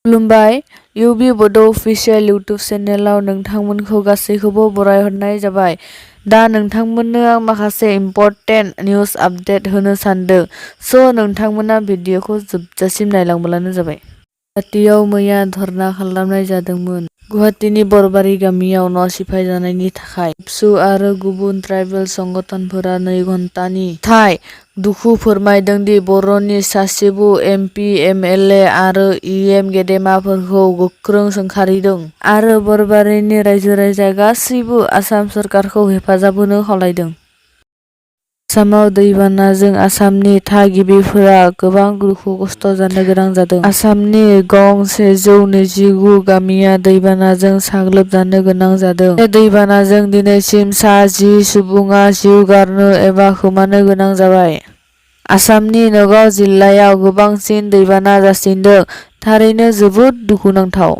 खुलुमबाय इउबि बड' official YouTube चेनेलाव नोंथांमोनखौ गासैखौबो बरायहरनाय जाबाय। दा नोंथांमोननो आं माखासे इम्परटेन्ट निउज आपडेट होनो सानदों। स' नोंथांमोना भिडिअखौ जोबजासिम नायलांब्लानो जाबाय। गुवाहाटीआव मैया धर्ना खालामनाय जादोंमोन। गुवाहाटीनि बरबारि गामियाव न' सिफायजानायनि थाखाय एबसु आरो गुबुन ट्राइबेल संगठनफोरा 2 घन्टानि थाखाय दुखु फोरमायदों दि बर'नि सासेबो एमपि, एमएलए आरो इएम गेदेमाफोरखौ गोख्रों सोंखारिदों आरो बरबारिनि रायजो-राजाया गासैबो आसाम सरकारखौ हेफाजाब होनो खावलायदों। आसामाव दैबानाजों आसामनि थागिबिफोरा गोबां दुखु खस्थ' जानो गोनां जादों। आसामनि गं 129 गामिया दैबानाजों साग्लोबजानो गोनां जादों। बे दैबानाजों दिनैसिम सा 10 सुबुङा जिउ गारनो एबा खोमानो गोनां जाबाय। आसामनि नगाव जिल्लायाव गोबांसिन दैबाना जासिदों। थारैनो जोबोद दुखुनांथाव।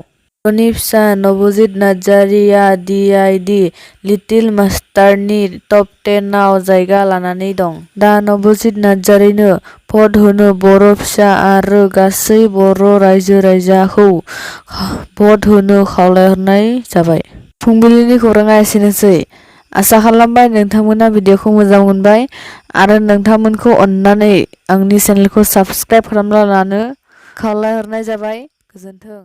बर'नि फिसा नबजित नार्जारीआ डि.आइ.डि. लिटिल मास्टारनि टप 10 आव जायगा लानानै दं। दा नबजित नार्जारीनो भट होनो बर' फिसा आरो गासै बर' रायजो-राजाखौ भट होनो खावलायहरनाय जाबाय। फुंबिलिनि खौराङा एसेनोसै। आसा खालामबाय नोंथांमोना भिडिअखौ मोजां मोनबाय आरो नोंथांमोनखौ अननानै आंनि चेनेलखौ साबस्क्राइब खालामना लानो खावलायहरनाय जाबाय। गोजोन्थों।